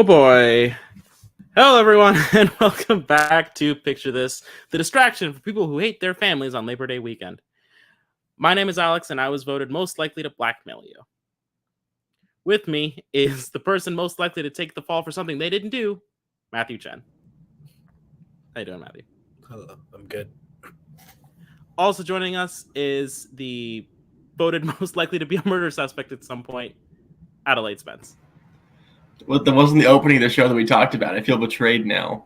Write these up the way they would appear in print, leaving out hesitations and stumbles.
Oh boy. Hello everyone and welcome back to Picture This, the distraction for people who hate their families on Labor Day weekend. My name is Alex and I was voted most likely to blackmail you. With me is the person most likely to take the fall for something they didn't do, Matthew Chen. How you doing, Matthew? Hello, I'm good. Also joining us is the voted most likely to be a murder suspect at some point, Adelaide Spence. Well, that wasn't the opening of the show that we talked about. I feel betrayed now.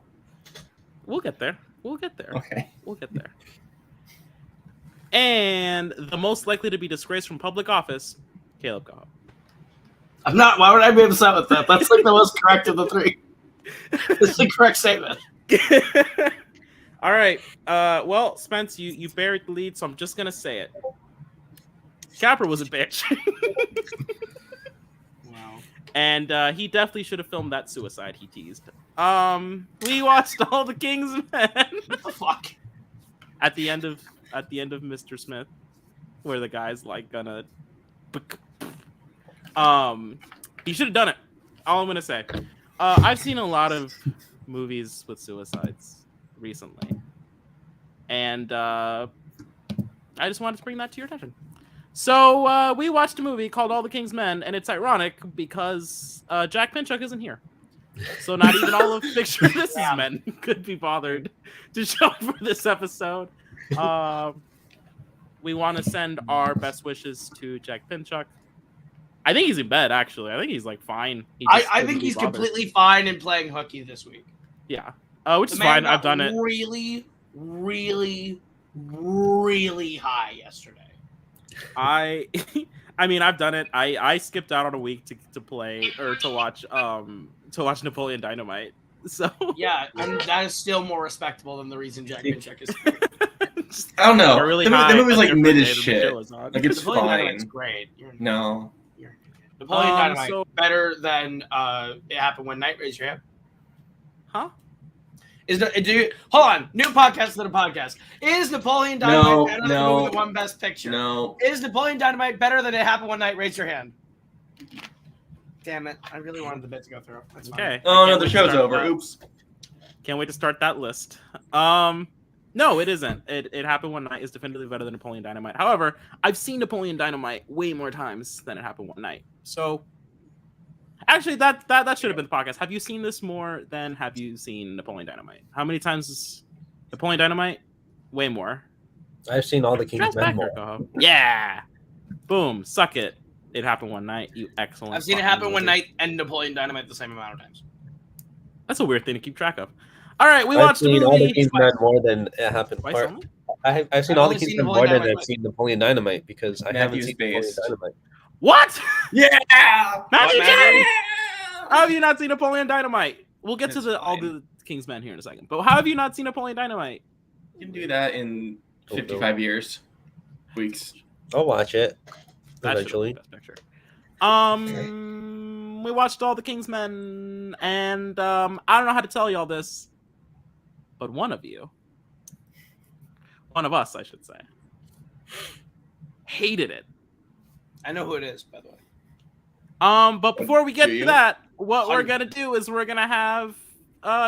We'll get there. Okay. We'll get there. And the most likely to be disgraced from public office, Caleb Cobb. I'm not. Why would I be upset with that? That's like the most correct of the three. It's the correct statement. All right. Well, Spence, you buried the lead, so I'm just gonna say it. Capper was a bitch. Wow. And he definitely should have filmed that suicide he teased. We watched All the King's Men. What the fuck? At the end of Mr. Smith, where the guy's like gonna he should have done it. All I'm gonna say. I've seen a lot of movies with suicides recently. And I just wanted to bring that to your attention. So we watched a movie called All the King's Men, and it's ironic because Jack Pinchuk isn't here. So not even all of Picture This Men could be bothered to show up for this episode. We want to send our best wishes to Jack Pinchuk. I think he's in bed, actually. I think he's like fine. I think he's completely fine in playing hooky this week. Yeah, which is fine. I've done it. Really, really, really high yesterday. I mean, I've done it. I skipped out on a week to play or to watch Napoleon Dynamite. So yeah, and that is still more respectable than the reason Jack Pinchuk is. I don't know. Really the movie's like mid as shit. Like it's Napoleon fine. Dynamite's great. No. Napoleon Dynamite better than It Happened One Night. Raise your hand. Huh? Hold on. New podcast to the podcast. Is Napoleon Dynamite better than the movie that won Best Picture? No. Is Napoleon Dynamite better than It Happened One Night? Raise your hand. Damn it. I really wanted the bit to go through. That's fine. Okay. Oh no, the show's over. Oops. Can't wait to start that list. No, it isn't. It Happened One Night is definitively better than Napoleon Dynamite. However, I've seen Napoleon Dynamite way more times than It Happened One Night. So actually, that should have been the podcast. Have you seen this more than have you seen Napoleon Dynamite? How many times is Napoleon Dynamite? Way more. I've seen All the King's Men more. Yeah. Boom. Suck it. It Happened One Night. You excellent. I've seen It Happen One Night and Napoleon Dynamite the same amount of times. That's a weird thing to keep track of. All right, we watched the movie. All the King's Men more than It Happened. I've seen All the King's Men more than I've seen Napoleon Dynamite because I haven't seen Napoleon Dynamite. What? Yeah. Matthew, how have you not seen Napoleon Dynamite? We'll get to All the King's Men here in a second. But how have you not seen Napoleon Dynamite? You can do that in 55 years. Weeks. I'll watch it. Eventually. We watched All the King's Men, and I don't know how to tell you all this, but one of us, I should say, hated it. I know who it is, by the way. But before we get to that, what we're gonna do is we're gonna have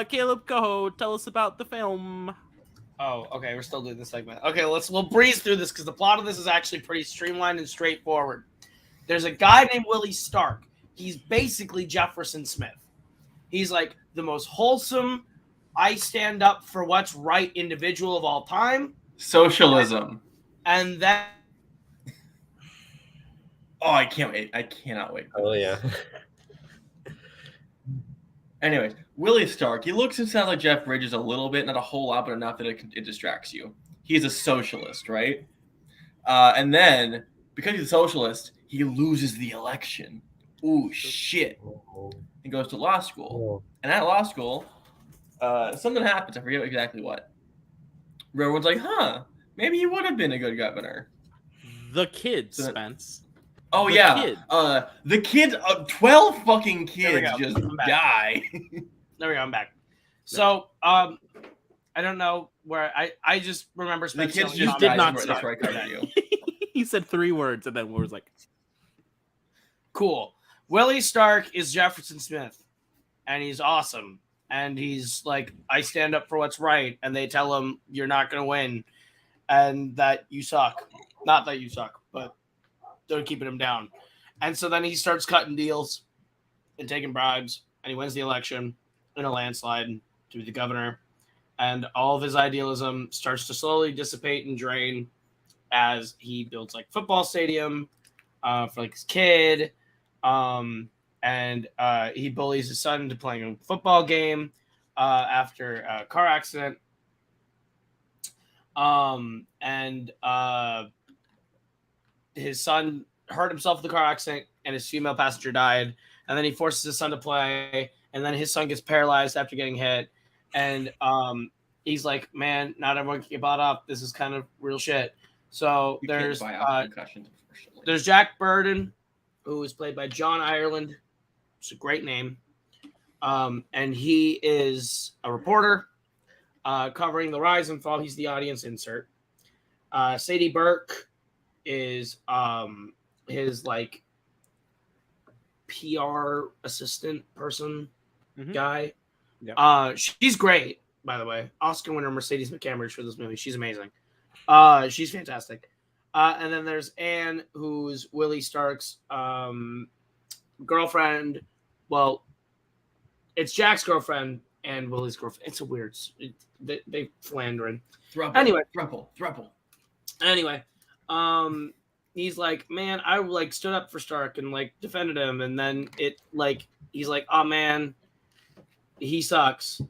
Caleb Coho tell us about the film. Oh, okay. We're still doing this segment. Okay, we'll breeze through this because the plot of this is actually pretty streamlined and straightforward. There's a guy named Willie Stark. He's basically Jefferson Smith. He's like the most wholesome, I stand up for what's right individual of all time. Socialism. And then oh, I can't wait. I cannot wait. Oh yeah. Anyways, Willie Stark. He looks and sounds like Jeff Bridges a little bit, not a whole lot, but enough that it distracts you. He's a socialist, right? And then, because he's a socialist, he loses the election. Ooh, shit. He goes to law school. And at law school, something happens. I forget exactly what. Where everyone's like, maybe he would have been a good governor. The kids, Spence. Oh, yeah. The kids, 12 fucking kids just die. There we go. I'm back. So, I don't know where I just remember the kids you did not start. He said 3 words and then was like, cool. Willie Stark is Jefferson Smith. and he's awesome. And he's like, I stand up for what's right. And they tell him, you're not going to win and that you suck. Not that you suck, but they're keeping him down. And so then he starts cutting deals and taking bribes, and he wins the election in a landslide to be the governor. And all of his idealism starts to slowly dissipate and drain as he builds like football stadium for like his kid. And he bullies his son into playing a football game after a car accident. And his son hurt himself in the car accident, and his female passenger died. And then he forces his son to play, and then his son gets paralyzed after getting hit. And he's like, man, not everyone can get bought up. This is kind of real shit. So there's Jack Burden, who is played by John Ireland. It's a great name. And he is a reporter covering the rise and fall. He's the audience insert. Sadie Burke is his like PR assistant person guy. Yeah. She's great, by the way. Oscar winner Mercedes McCambridge for this movie. She's amazing. She's fantastic. And then there's Anne, who's Willie Stark's girlfriend. Well, it's Jack's girlfriend and Willie's girlfriend. It's a weird. They philandering. Anyway, thruple. Anyway, he's like, man, I like stood up for Stark and like defended him, and then he's like, oh man, he sucks.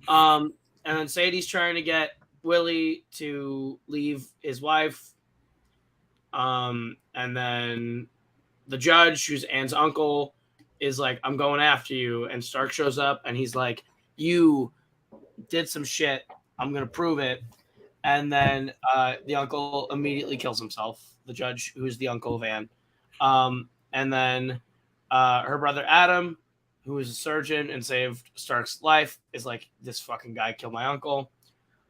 And then Sadie's trying to get Willie to leave his wife. And then the judge, who's Anne's uncle, is like, I'm going after you. And Stark shows up and he's like, you did some shit. I'm going to prove it. And then the uncle immediately kills himself, the judge, who's the uncle of Anne. And then her brother Adam, who is a surgeon and saved Stark's life, is like, this fucking guy killed my uncle.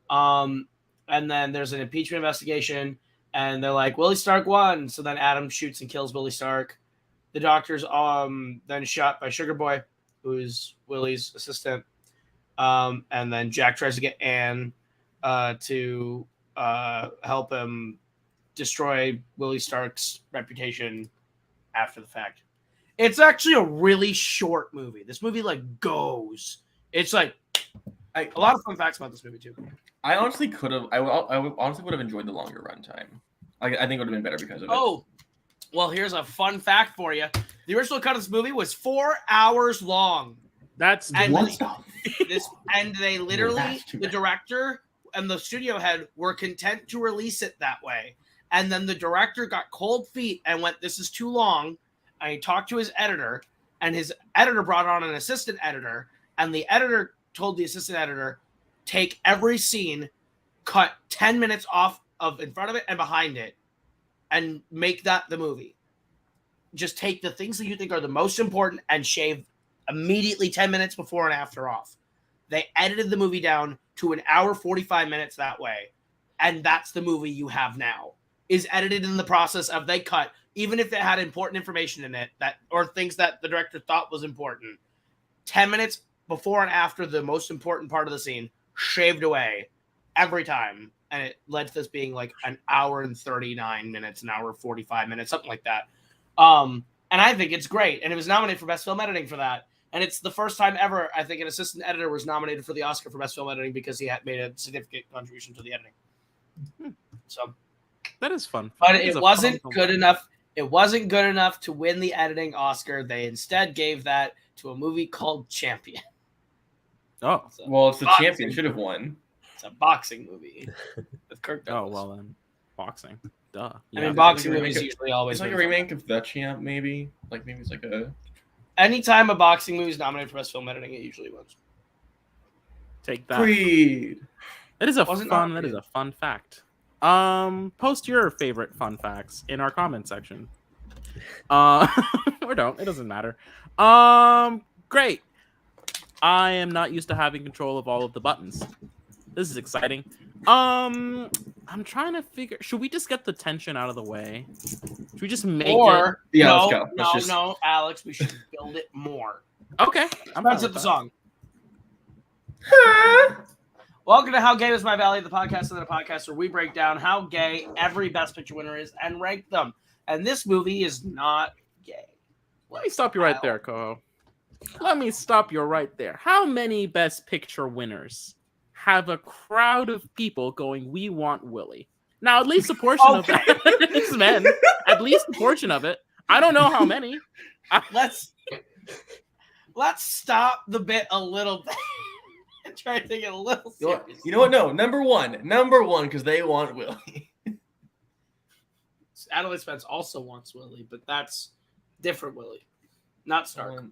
And then there's an impeachment investigation, and they're like, Willie Stark won. So then Adam shoots and kills Willie Stark. The doctor's then shot by Sugar Boy, who's Willie's assistant. And then Jack tries to get Anne to help him destroy Willie Stark's reputation after the fact. It's actually a really short movie. This movie like goes. It's like a lot of fun facts about this movie too. I honestly could have. I honestly would have enjoyed the longer runtime. I think it would have been better because of it. Oh, well, here's a fun fact for you. The original cut of this movie was 4 hours long. That's and they literally, the director and the studio head were content to release it that way. And then the director got cold feet and went, this is too long. And he talked to his editor, and his editor brought on an assistant editor, and the editor told the assistant editor, take every scene, cut 10 minutes off of in front of it and behind it, and make that the movie. Just take the things that you think are the most important and shave immediately 10 minutes before and after off. They edited the movie down to an hour 45 minutes that way, and that's the movie you have now. Is edited in the process of they cut, even if it had important information in it that or things that the director thought was important, 10 minutes before and after the most important part of the scene, shaved away every time. And it led to this being like an hour and 39 minutes, an hour 45 minutes, something like that. And I think it's great. And it was nominated for Best Film Editing for that. And it's the first time ever, I think, an assistant editor was nominated for the Oscar for Best Film Editing because he had made a significant contribution to the editing. So that is fun. But it wasn't good enough. It wasn't good enough to win the editing Oscar. They instead gave that to a movie called Champion. Oh, well, it's the Champion. Should have won. It's a boxing movie with Kirk Douglas. Oh, well then, boxing. Duh. Yeah. I mean, boxing movies usually always. It's like a remake of The Champ, maybe. Like maybe it's like a. Anytime a boxing movie is nominated for Best Film Editing, it usually wins. Take that. Creed. That is a fun. That is a fun fact. Post your favorite fun facts in our comment section. Or don't. It doesn't matter. Great. I am not used to having control of all of the buttons. This is exciting. I'm trying to figure. Should we just get the tension out of the way? Should we just make it? Yeah, no, let's go. No, Alex. We should build it more. Okay. I'm That's fine the with song. Welcome to How Gay Was My Valley, the podcast of the podcast where we break down how gay every Best Picture winner is and rank them. And this movie is not gay. Let me stop you right there, Coho. Let me stop you right there. How many Best Picture winners have a crowd of people going, "We want Willie"? Now, at least a portion of that is men. At least a portion of it. I don't know how many. Let's stop the bit a little bit and try to take it a little serious. You know what? No, number one, because they want Willie. Adelaide Spence also wants Willie, but that's different Willie, not Stark.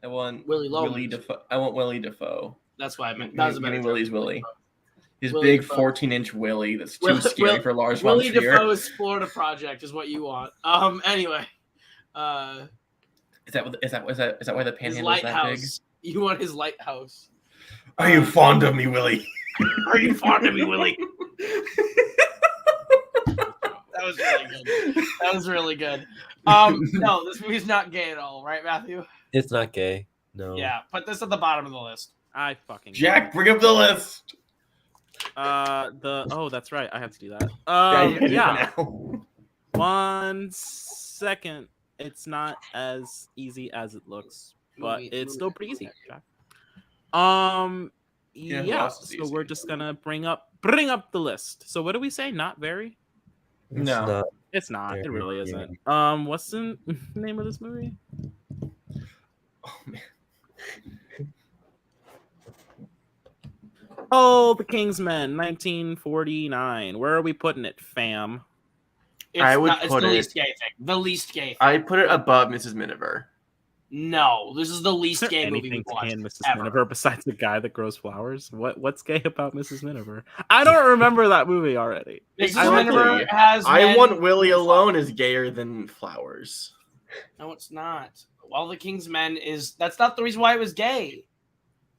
I want Willie Loman. Dafoe. I want Willie Dafoe. That's why I meant. That was Give me Willie's Willie. His Willie big Dafoe. 14-inch Willie that's too scary for Lars von Willie Trier. Dafoe's Florida Project is what you want. Anyway, Is that why the his panhandle is that big? lighthouse. You want his lighthouse. Are you fond of me, Willie? Are you fond of me, Willie? That was really good. That was really good. No, this movie's not gay at all, right, Matthew? It's not gay. No. Yeah, put this at the bottom of the list. I fucking Jack, bring up the list. that's right. I have to do that. Yeah. 1 second. It's not as easy as it looks, but it's still pretty easy. Yeah. So we're just gonna bring up the list. So what do we say? Not very? No. It's not. It really isn't. What's the name of this movie? Oh man. Oh, The King's Men, 1949. Where are we putting it, fam? It's the least gay thing. The least gay thing. I'd put it above Mrs. Miniver. No, this is the least Is there gay movie anything we've watched Mrs. ever. Miniver besides the guy that grows flowers? What's gay about Mrs. Miniver? I don't remember that movie already. Mrs. Miniver has. I Want Willie Alone is gayer than Flowers. No, it's not. Well, The King's Men is. That's not the reason why it was gay.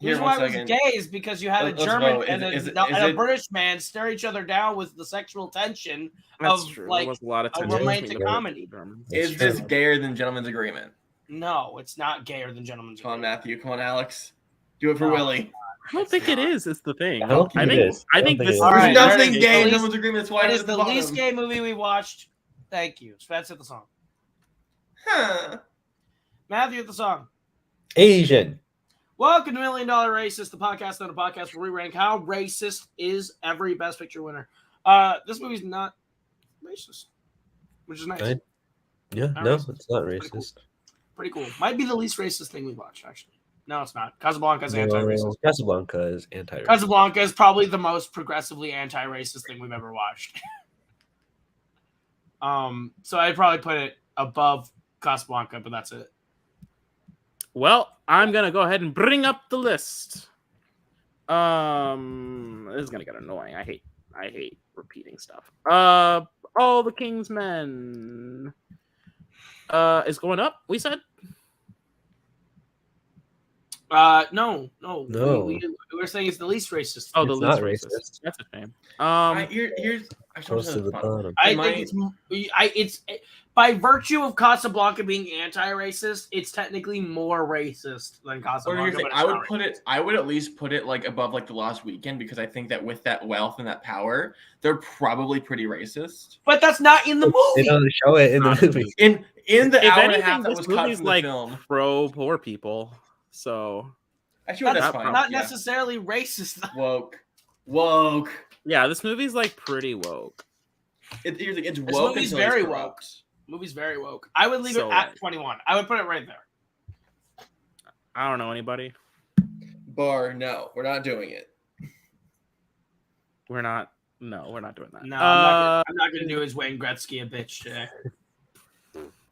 The Here, reason one why it was second. gay is because you had a Let's German vote. and a British man stare each other down with the sexual tension That's of true. like There was a lot of a tension romantic between the comedy. Germans. Is this gayer than Gentleman's Agreement? No, it's not gayer than Gentleman's Come on, Agreement. Matthew. Come on, Alex. Do it for No. Willie. I don't think it is. It's the thing. I don't think it is. I think I don't this. think it is. All right, There's nothing there it is. gay in The Gentleman's Agreement. That's why It it's is at the bottom. least gay movie we watched. Thank you. Spence hit the song. Huh. Matthew hit the song. Asian. Welcome to $1 Million Racist, the podcast on a podcast where we rank how racist is every Best Picture winner. This movie's not racist, which is nice. Good. Yeah, Not no, racist. it's not Pretty cool. racist. Pretty cool. Might be the least racist thing we've watched, actually. No, it's not. Casablanca's No, anti-racist. Casablanca is anti-racist. Casablanca is probably the most progressively anti-racist thing we've ever watched. So I'd probably put it above Casablanca, but that's it. Well, I'm gonna go ahead and bring up the list. This is gonna get annoying. I hate repeating stuff. All the King's Men is going up. We said. No. No. We're saying it's the least racist. Oh, the It's least not racist. racist. That's a shame. Here's I Close to the bottom. I think it's by virtue of Casablanca being anti-racist, it's technically more racist than Casablanca. But it's I would not put racist. it. I would at least put it like above like The Lost Weekend because I think that with that wealth and that power, they're probably pretty racist. But that's not in the They movie. don't show it in the Not movie. In the If hour and a anything, half that this was cut movie's from the like film, pro poor people. So actually that's fine. Not yeah. necessarily racist. Woke. yeah, this movie's like pretty woke. It's This woke movie's until very it's woke. corrupt. Movie's very woke. I would leave So it at woke. 21. I would put it right there. I don't know anybody. Bar, no, we're not doing it. We're not. No, we're not doing that. No, I'm not gonna do his Wayne Gretzky a bitch today.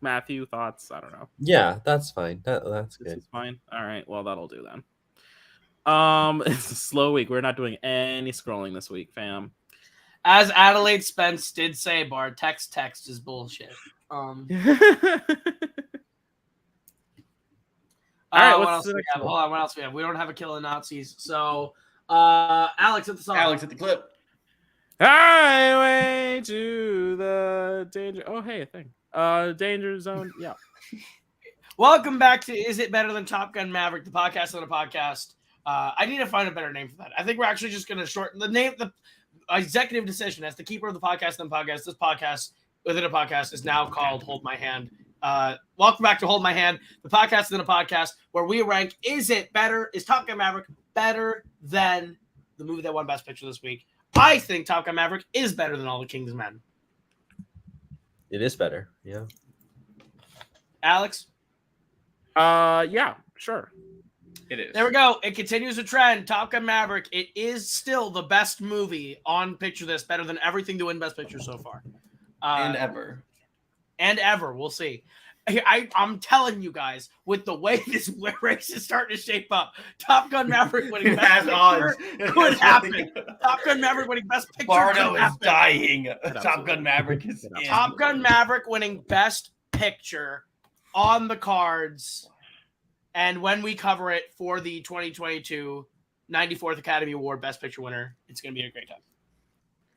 Matthew, thoughts? I don't know. Yeah, that's fine. That's This good. is fine. All right. Well, that'll do then. It's a slow week. We're not doing any scrolling this week, fam. As Adelaide Spence did say, Bar, text is bullshit. All right, what what's else the do we next have? one? Hold on, what else do we have? We don't have a kill of Nazis. So, Alex at the song. Alex at the clip. Highway to the danger. Oh, hey, a thing. Danger zone. Yeah. Welcome back to Is It Better Than Top Gun Maverick, the podcast on a podcast. I need to find a better name for that. I think we're actually just going to shorten the name. The executive decision as the keeper of the podcast and podcast. This podcast within a podcast is now called Hold My Hand. Welcome back to Hold My Hand, the podcast within a podcast where we rank: is Top Gun Maverick better than the movie that won Best Picture this week? I think Top Gun Maverick is better than All the King's Men. It is better. Yeah. Alex? Yeah, sure. It is. There we go. It continues a trend. Top Gun Maverick. It is still the best movie on Picture This, better than everything to win Best Picture so far. And ever. And ever. We'll see. I'm telling you guys, with the way this race is starting to shape up, Top Gun Maverick winning Best Picture could happen. Top Gun Maverick winning Best Picture Bardo could is happen. dying. Top Gun Maverick is in. Top Gun Maverick winning Best Picture on the cards. And when we cover it for the 2022 94th Academy Award Best Picture winner, it's going to be a great time.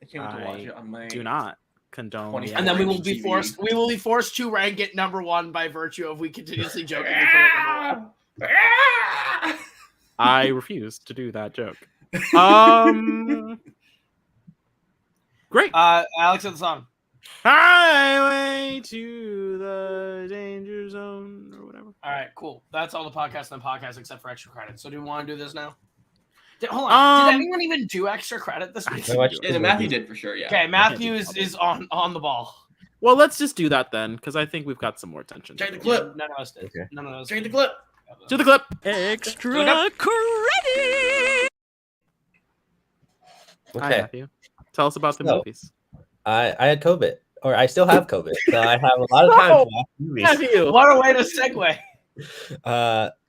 I can't wait to watch it on my. Do not condone. And then we will be TV. forced to rank it number one by virtue of we continuously jokingly put it number one. I refuse to do that joke. Great. Alex of the song. Highway to the danger zone or whatever. All right, cool. That's all the podcast and the podcast except for extra credit. So do we want to do this now? Hold on. Did anyone even do extra credit this week? Yeah, Matthew did for sure. Yeah. Okay, Matthew is on the ball. Well, let's just do that then, because I think we've got some more tension. Check the clip. None of us did. Okay. None of us. Check the clip. To the clip. Extra credit. Hi, Okay. Matthew. Tell us about the So- movies. I had COVID, or I still have COVID, so I have a lot of time to watch movies. Matthew. What a way to segue.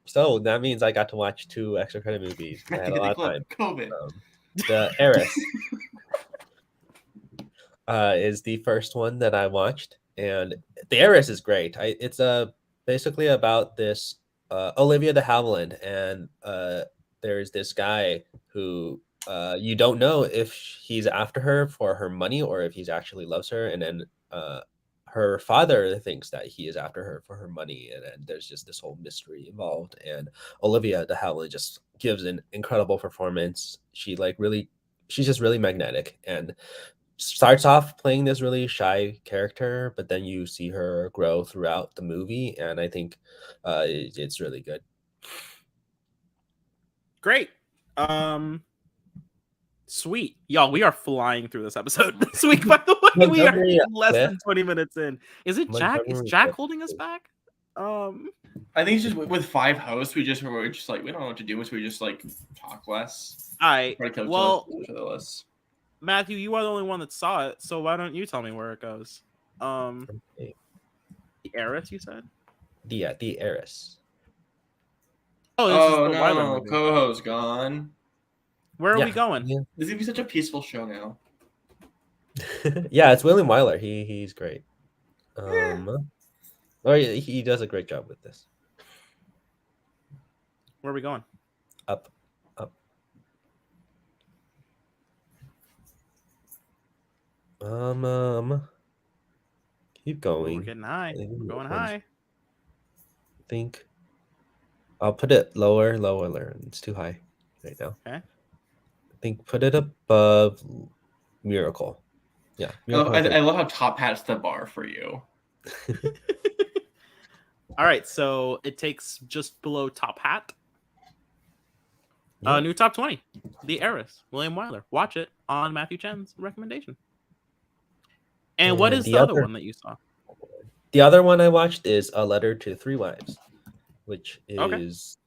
So that means I got to watch 2 extra credit movies. I had a lot of time. COVID. The Heiress is the first one that I watched, and The Heiress is great. It's basically about this Olivia de Havilland, and there's this guy who you don't know if he's after her for her money or if he's actually loves her, and then her father thinks that he is after her for her money, and then there's just this whole mystery involved. And Olivia de Havilland just gives an incredible performance. She's just really magnetic, and starts off playing this really shy character, but then you see her grow throughout the movie, and I think it's really good. Great. Sweet. Y'all, we are flying through this episode this week, by the way. We are less than 20 minutes in. Is it Jack? Is Jack holding us back? I think it's just with 5 hosts, we're just like, we don't know what to do, so we just like talk less. Well, each other less. Matthew, you are the only one that saw it, so why don't you tell me where it goes? Okay. The Heiress, you said? The Heiress. Oh, this is the Wyler no, movie. Coho's gone. Where are we going? Yeah. This is gonna be such a peaceful show now. Yeah, it's William Wyler. He's great. He does a great job with this. Where are we going? Up. Keep going. We're getting high. I think We're going it high. I think I'll put it lower. It's too high right now. Okay. I think put it above Miracle. Yeah. I love how Top Hat's the bar for you. All right, so it takes just below Top Hat. Yeah. New top 20. The Heiress, William Wyler. Watch it on Matthew Chen's recommendation. And what is the other one that you saw? The other one I watched is A Letter to 3 Wives, which is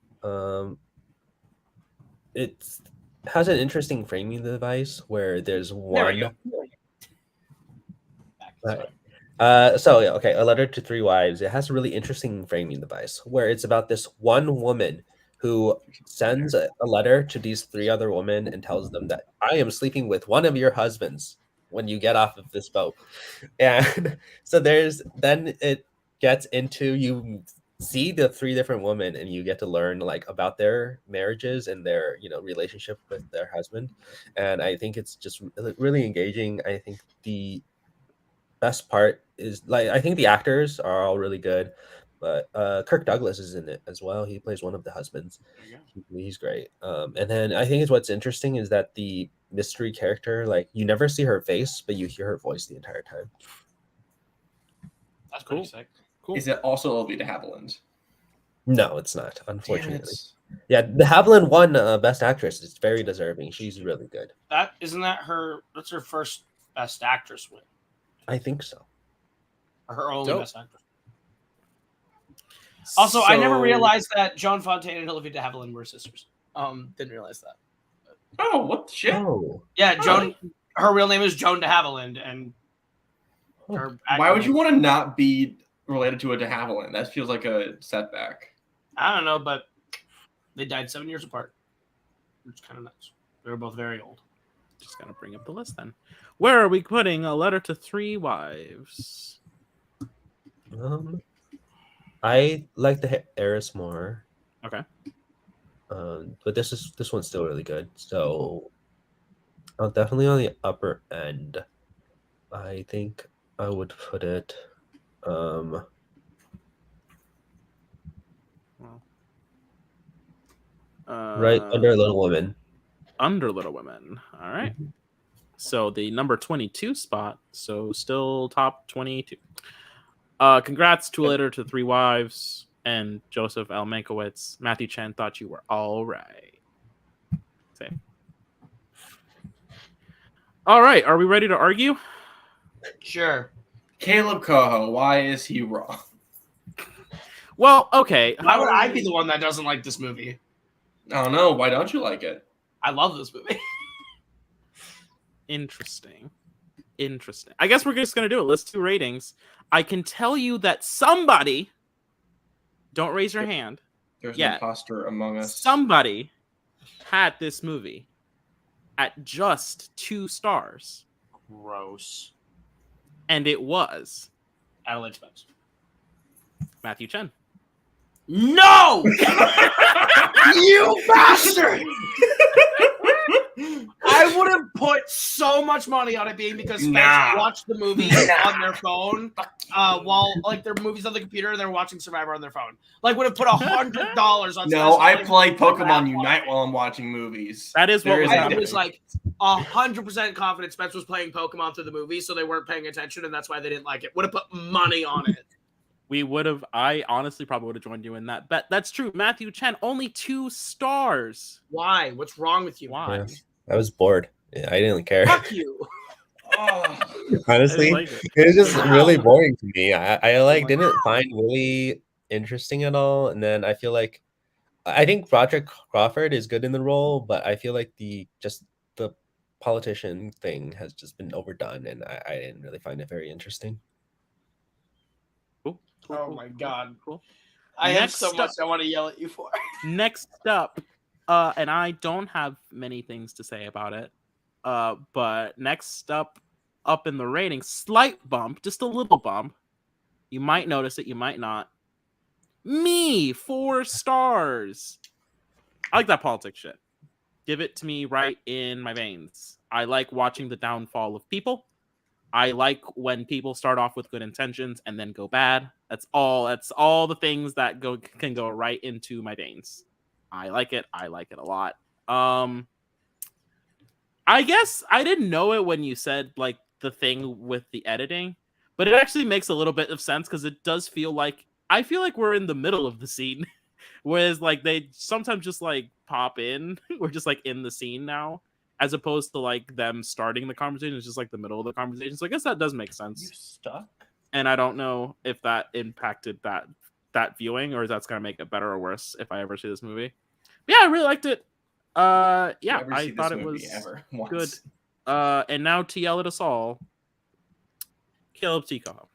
it has an interesting framing device where there's one. There we go. A Letter to 3 Wives. It has a really interesting framing device where it's about this one woman who sends a letter to these 3 other women and tells them that I am sleeping with one of your husbands when you get off of this boat. And so then it gets into, you see the 3 different women and you get to learn like about their marriages and their, relationship with their husband. And I think it's just really engaging. I think the best part is I think the actors are all really good. But Kirk Douglas is in it as well. He plays one of the husbands. He's great. And then I think what's interesting is that the mystery character, like you never see her face, but you hear her voice the entire time. That's pretty Cool. sick. Cool. Is it also Olivia de Havilland? No, it's not, Damn unfortunately. it. Yeah, de Havilland won Best Actress. It's very deserving. She's really good. That isn't that her. That's her first Best Actress win. I think so. Or her only Dope. Best Actress. Also, I never So- realized that Joan Fontaine and Olivia de Havilland were sisters. Didn't realize that. Oh, what the shit? Oh, Yeah, Joan. Her real name is Joan de Havilland, and her. Why would you want to not be related to a de Havilland? That feels like a setback. I don't know, but they died 7 years apart. It's kind of nuts. They were both very old. Just gonna bring up the list then. Where are we putting A Letter to Three Wives? I like the Heiress more. Okay. But this one's still really good. So definitely on the upper end. I think I would put it right under Little Women. Under Little Women. All right. So the number 22 spot. So still top 22. Congrats to A Letter to Three Wives and Joseph L. Mankiewicz. Matthew Chen thought you were all right. Same. All right. Are we ready to argue? Sure. Caleb Coho, why is he wrong? Well, okay. Why would I be the one that doesn't like this movie? I don't know. Why don't you like it? I love this movie. Interesting. I guess we're just going to do it. Let's do ratings. I can tell you that somebody, don't raise your hand, There's Yeah. an imposter among us. somebody had this movie at just 2 stars. Gross. And it was Adelaide Spence. Matthew Chen. No! You bastard! I would have put so much money on it being because Spence Nah. watched the movie on their phone while like their movies on the computer and they were watching Survivor on their phone. Like would have put $100 on. No, Spence, I like, play never Pokemon happened. Unite while I'm watching movies. That is what There was is I happening. was like 100% confident Spence was playing Pokemon through the movie, so they weren't paying attention, and that's why they didn't like it. Would have put money on it. We would have, I honestly probably would have joined you in that bet. That's true. Matthew Chen, only 2 stars. Why? What's wrong with you? Why? Yeah. I was bored. Yeah, I didn't care. Fuck you. Oh, Honestly, I like it. it was just Wow. really boring to me. I like my didn't find really interesting at all. And then I feel like I think Roderick Crawford is good in the role, but I feel like the politician thing has just been overdone, and I didn't really find it very interesting. Cool. Oh my God. Cool. I have Next so up- much I want to yell at you for. Next up, and I don't have many things to say about it, but next up in the rating, slight bump, just a little bump. You might notice it, you might not. Me, 4 stars. I like that politics shit. Give it to me right in my veins. I like watching the downfall of people. I like when people start off with good intentions and then go bad. That's all the things that can go right into my veins. I like it a lot. I guess I didn't know it when you said like the thing with the editing, but it actually makes a little bit of sense because it does feel like I feel like we're in the middle of the scene. Whereas like they sometimes just like pop in. We're just like in the scene now. As opposed to like them starting the conversation, it's just like the middle of the conversation. So I guess that does make sense. stuck? And I don't know if that impacted that viewing or if that's gonna make it better or worse if I ever see this movie. But yeah, I really liked it. Yeah, Never I see this thought it movie was ever once. good. And now to yell at us all, Caleb Tikoff.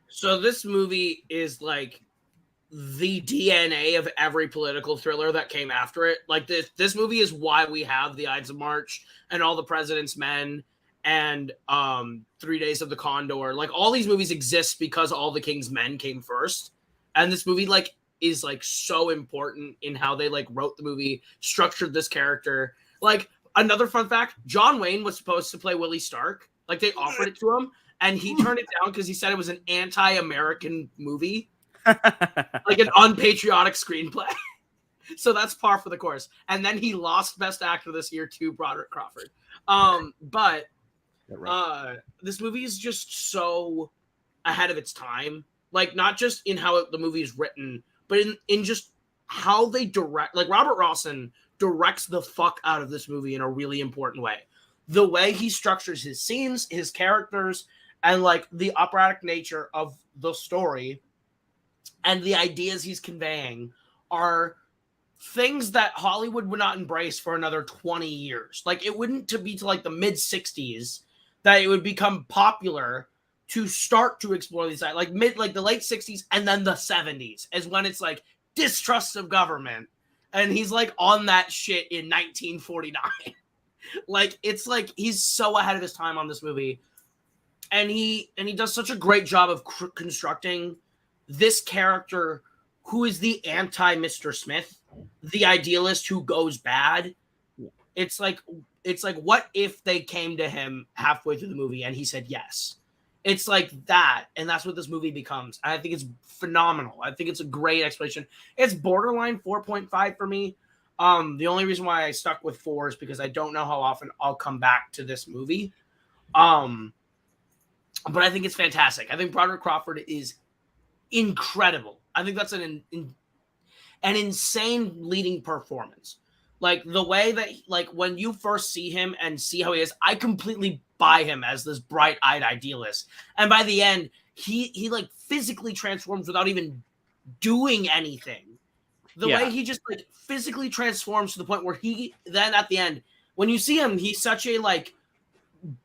So this movie is like the DNA of every political thriller that came after it. Like this movie is why we have the Ides of March and All the President's Men and 3 Days of the Condor. Like all these movies exist because All the King's Men came first. And this movie like is like so important in how they like wrote the movie, structured this character. Like another fun fact, John Wayne was supposed to play Willie Stark. Like they offered it to him and he turned it down because he said it was an anti-American movie. like an unpatriotic screenplay. So that's par for the course. And then he lost Best Actor this year to Broderick Crawford. But this movie is just so ahead of its time. Like, not just in how the movie is written, but in just how they direct. Like, Robert Rossen directs the fuck out of this movie in a really important way. The way he structures his scenes, his characters, and like the operatic nature of the story and the ideas he's conveying are things that Hollywood would not embrace for another 20 years. Like, it wouldn't to be to like the mid 60s that it would become popular to start to explore these, like the late 60s and then the 70s is when it's like distrust of government. And he's like on that shit in 1949. Like, it's like he's so ahead of his time on this movie. And he does such a great job of constructing this character who is the anti-Mr. Smith, the idealist who goes bad. It's like what if they came to him halfway through the movie and he said yes? It's like that, and that's what this movie becomes. I think it's phenomenal. I think it's a great explanation. It's borderline 4.5 for me. The only reason why I stuck with 4 is because I don't know how often I'll come back to this movie. But I think it's fantastic. I think Broderick Crawford is incredible. I think that's an insane leading performance. Like, the way that, like, when you first see him and see how he is, I completely buy him as this bright-eyed idealist. And by the end, he like physically transforms without even doing anything. The way he just like physically transforms to the point where he then at the end, when you see him, he's such a like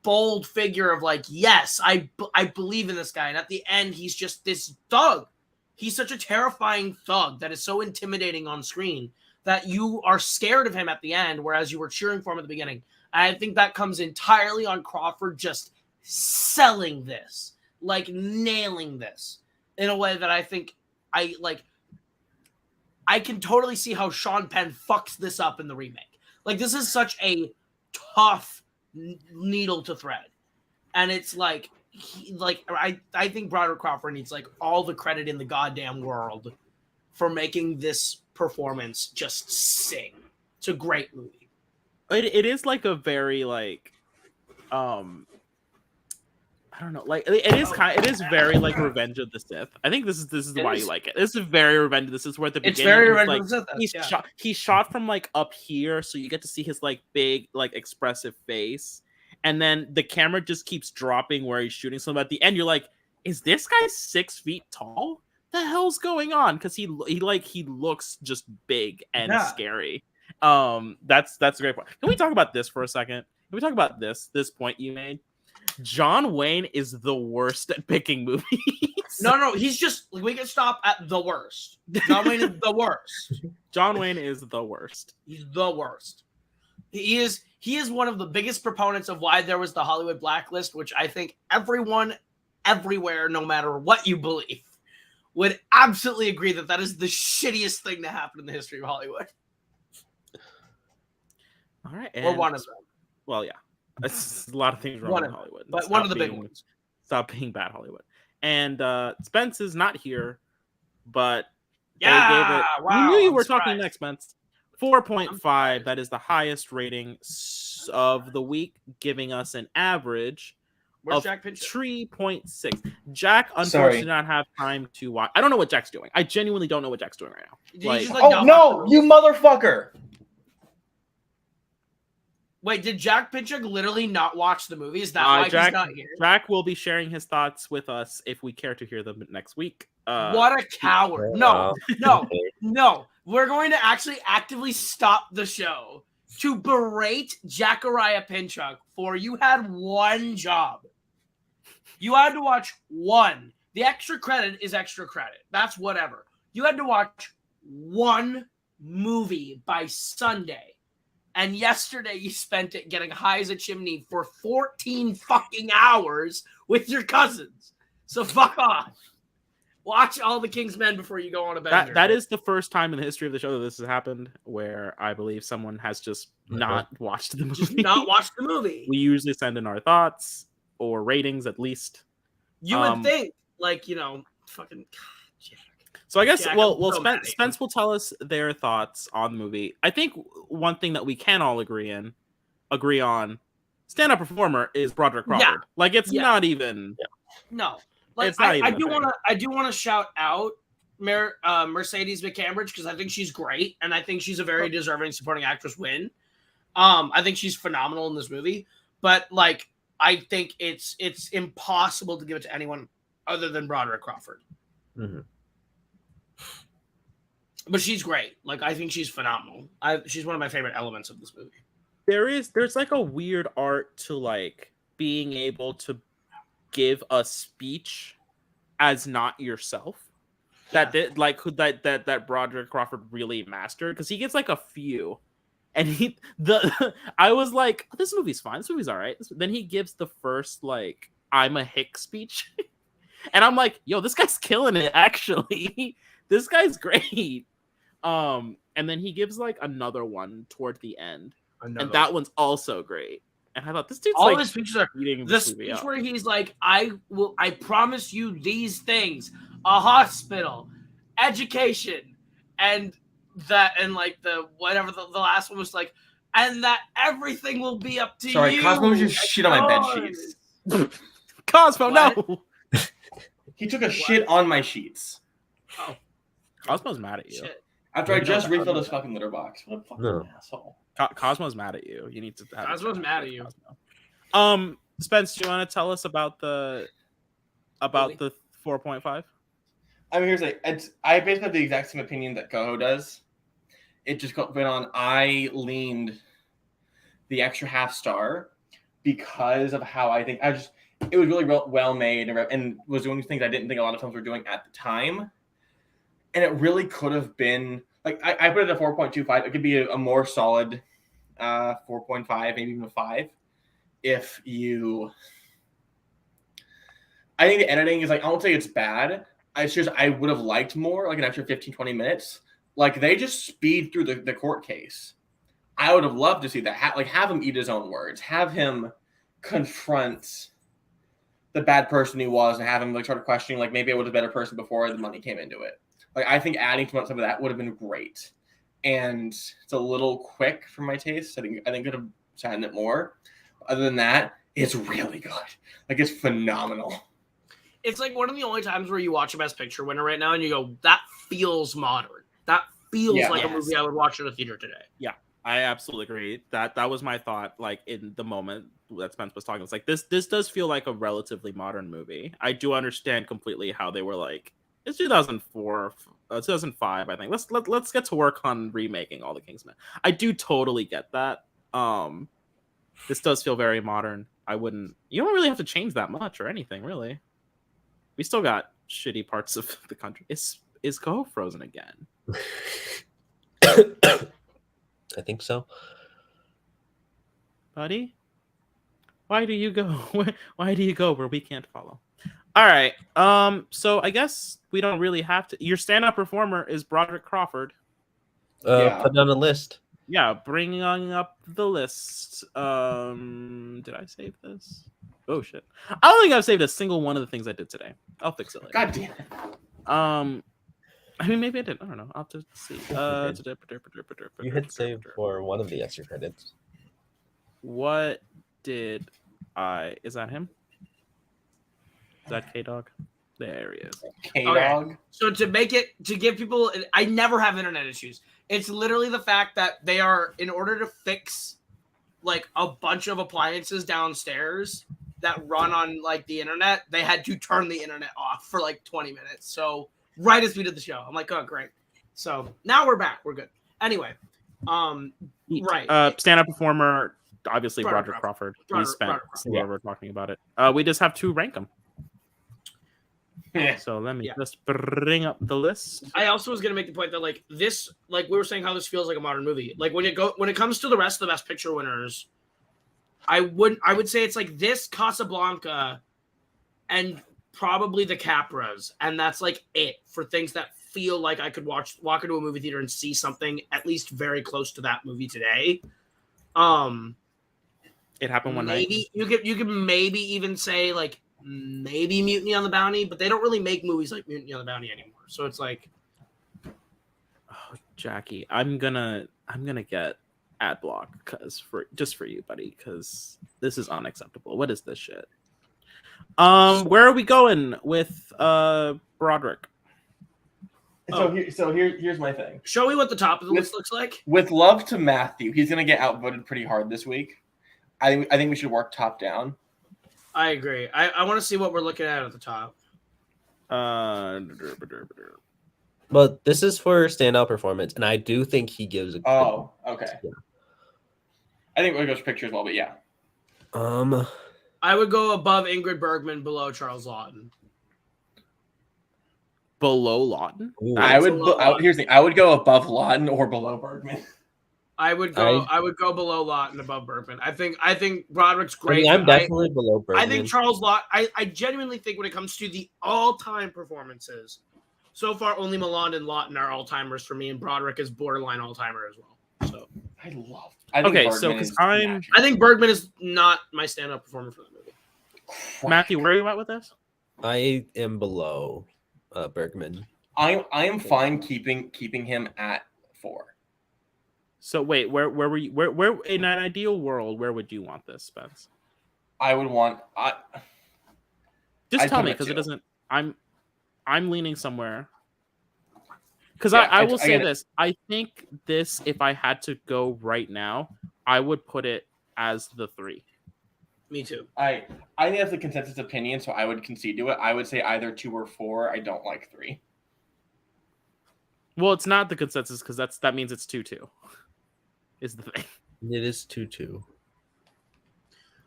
bold figure of like, yes, I believe in this guy. And at the end, he's just this thug. He's such a terrifying thug that is so intimidating on screen that you are scared of him at the end, whereas you were cheering for him at the beginning. And I think that comes entirely on Crawford just selling this, like nailing this in a way that I think I can totally see how Sean Penn fucks this up in the remake. Like, this is such a tough needle to thread. And it's like, I think Broderick Crawford needs like all the credit in the goddamn world for making this performance just sing. It's a great movie. It is like a very like I don't know, like it is very like Revenge of the Sith. I think this is why you like it. This is very Revenge of the Sith. Where at the beginning, it's very Revenge like, of the Sith. He's shot from like up here, so you get to see his like big like expressive face, and then the camera just keeps dropping where he's shooting. So at the end, you're like, is this guy 6 feet tall? The hell's going on? Because he looks just big and scary. That's a great point. Can we talk about this for a second? Can we talk about this point you made? John Wayne is the worst at picking movies. No, he's just, we can stop at the worst. John Wayne is the worst. John Wayne is the worst. He's the worst. He is one of the biggest proponents of why there was the Hollywood blacklist, which I think everyone, everywhere, no matter what you believe, would absolutely agree that is the shittiest thing to happen in the history of Hollywood. All right. Or one of them. Well, yeah. It's a lot of things wrong in Hollywood. But one of the big ones. Stop being bad Hollywood. And Spence is not here, but yeah, they gave it. wow, we knew you I'm were surprised. talking next, Spence. 4.5. That is the highest rating of the week, giving us an average of 3.6. Jack unfortunately did not have time to watch. I don't know what Jack's doing. I genuinely don't know what Jack's doing right now. Oh no, you motherfucker! Wait, did Jack Pinchuk literally not watch the movie? Is that why he's not here? Jack will be sharing his thoughts with us if we care to hear them next week. What a coward. No. We're going to actually actively stop the show to berate Jachariah Pinchuk for you had one job. You had to watch one. The extra credit is extra credit. That's whatever. You had to watch one movie by Sunday. And yesterday you spent it getting high as a chimney for 14 fucking hours with your cousins. So fuck off. Watch all the King's Men before you go on a bender. That is the first time in the history of the show that this has happened, where I believe someone has just not watched the movie. Just not watched the movie. We usually send in our thoughts or ratings at least. You would think, like, fucking Jack. So I guess Yeah, well so mad at you. Spence will tell us their thoughts on the movie. I think one thing that we can all agree on, stand-up performer is Broderick Yeah. Crawford. Like it's Yeah. not even. No, like It's not I even a do thing. want to shout out Mercedes McCambridge because I think she's great and I think she's a very deserving supporting actress win. I think she's phenomenal in this movie, but like I think it's impossible to give it to anyone other than Broderick Crawford. Mhm. But she's great. Like I think she's phenomenal. She's one of my favorite elements of this movie. There's like a weird art to like being able to give a speech as not yourself. That that Broderick Crawford really mastered because he gets like a few, and I was like, this movie's fine, this movie's all right. Then he gives the first like I'm a hick speech, and I'm like, yo, this guy's killing it. Actually, this guy's great. And then he gives like another one toward the end, and that one's also great. And I thought this dude's all like his speeches are eating the this movie speech up. where he's like, I promise you these things: a hospital, education, and like the whatever the last one was like, and that everything will be up to Sorry, you. Cosmo just shit on my bed yours." sheets. Cosmo, What? no. He took a shit on my sheets Oh Cosmo's mad at you. shit! after I No, just no, refilled no. his fucking litter box. What a fucking No. asshole. Cosmo's mad at you. You need to. Have a Cosmo's chat mad with at you. Cosmo. Spence, do you want to tell us about the 4.5? I mean, here's like, I basically have the exact same opinion that Coho does. It just went on. I leaned the extra half star because of how I think it was really well made and was doing things I didn't think a lot of films were doing at the time. And it really could have been like I put it at 4.25. It could be a more solid 4.5, maybe even a 5. If you, I think the editing is like, I won't say it's bad. It's just I would have liked more, like an extra 15, 20 minutes. Like they just speed through the court case. I would have loved to see that. Have him eat his own words. Have him confront the bad person he was and have him like start questioning, like maybe I was a better person before the money came into it. Like I think adding some of that would have been great. And it's a little quick for my taste. I think could have sat it more. Other than that, it's really good. Like it's phenomenal. It's like one of the only times where you watch a Best Picture winner right now and you go, that feels modern. That feels like a Yes. movie I would watch in a theater today. I absolutely agree. That was my thought. Like in the moment that Spence was talking, it's like this does feel like a relatively modern movie. I do understand completely how they were like, it's 2004, 2005. I think let's get to work on remaking all the Kingsmen. I do totally get that. This does feel very modern. You don't really have to change that much or anything, really. We still got shitty parts of the country. Is Coho frozen again? I think so. Buddy? Why do you go? Why do you go where we can't follow? All right. So I guess we don't really have to. Your stand-up performer is Broderick Crawford. Yeah. Put it on the list. Yeah, bringing up the list. Did I save this? Oh shit! I don't think I've saved a single one of the things I did today. I'll fix it later. God damn it. I mean, maybe I did. I don't know. I'll have to see. You hit save for one of the extra credits. What did I? Is that him? Is that K Dog? There he is. K-Dog. So to give people, I never have internet issues. It's literally the fact that they are, in order to fix like a bunch of appliances downstairs that run on like the internet, they had to turn the internet off for like 20 minutes. So right as we did the show, I'm like, oh great. So now we're back. We're good. Anyway, right. Stand-up performer, obviously Broderick Broderick Crawford. Broderick We spent Crawford. we're talking about it. We just have to rank them. So let me just bring up the list. I also was gonna make the point that like this, like we were saying, how this feels like a modern movie. Like when it comes to the rest of the Best Picture winners, I would say it's like this, Casablanca, and probably the Capras, and that's like it for things that feel like I could walk into a movie theater and see something at least very close to that movie today. It happened one night. Maybe you could maybe even say like maybe Mutiny on the Bounty, but they don't really make movies like Mutiny on the Bounty anymore. So it's like Jackie, I'm gonna get ad block for you, buddy, because this is unacceptable. What is this shit? Where are we going with Broderick? Here's my thing. Show me what the top of the list looks like. With love to Matthew, he's gonna get outvoted pretty hard this week. I think we should work top down. I agree. I want to see what we're looking at the top. But this is for standout performance, and I do think he gives a. Oh, okay. Yeah. I think we'll go picture as well, but yeah. I would go above Ingrid Bergman, below Charles Lawton. Below Lawton? Ooh. Here's the thing. I would go above Lawton or below Bergman. I would go below Lawton, above Bergman. I think Broderick's I great. mean, I'm definitely below Bergman. I think Charles Lawton. I genuinely think when it comes to the all-time performances, so far only Milan and Lawton are all-timers for me, and Broderick is borderline all-timer as well. So I think Okay, so, Bergman 'cause is I'm- magic. I think Bergman is not my stand-up performer for the movie. Matthew, where are you at with this? I am below Bergman. I am fine keeping him at 4. So wait, where were you? Where in an ideal world, where would you want this, Spence? I would want. Just I'd tell put me, him at because it 2. doesn't. I'm leaning somewhere. Because Yeah, I I will say get it. this. I think this, if I had to go right now, I would put it as the 3. Me too. I think that's the consensus opinion, so I would concede to it. I would say either 2 or 4. I don't like 3. Well, it's not the consensus because that means it's 2-2. Is the thing. It is 2-2.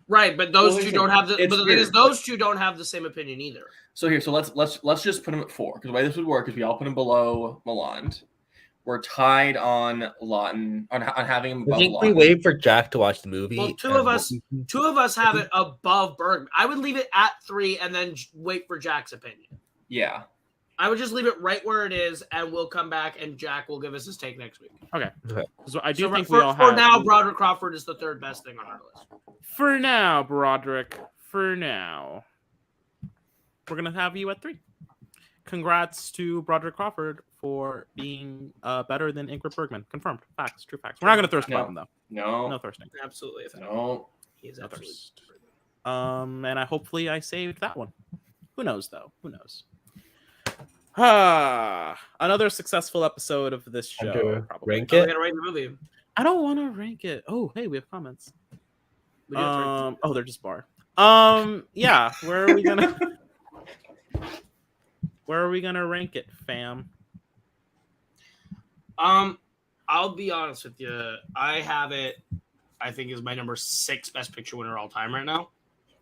Right, but those Well, two listen, don't have the. it's But the thing is, weird. those two don't have the same opinion either. So let's just put him at 4, because the way this would work is we all put him below Milan. We're tied on Lawton on having him I above think we Lawton. wait for Jack to watch the movie. Well, two and of us have it above Bergman. I would leave it at 3 and then wait for Jack's opinion. Yeah. I would just leave it right where it is, and we'll come back, and Jack will give us his take next week. So I do So think for, we all for have. now, Broderick Crawford is the third best thing on our list. For now, Broderick. For now, we're gonna have you at 3. Congrats to Broderick Crawford for being better than Ingrid Bergman. Confirmed. Facts. True facts. We're not gonna thirst No. about him though. No No. thirsting. Absolutely. No. He is No absolutely. thirst. And hopefully I saved that one. Who knows though? Who knows? Another successful episode of this Time show. to Probably. rank We're it. gonna rate the movie. I don't want to rank it. Oh, hey, we have comments. We do have to rate Oh, they're just bar. Yeah. Where are we gonna? Where are we gonna rank it, fam? I'll be honest with you. I have it. I think is my number 6 best picture winner all time right now.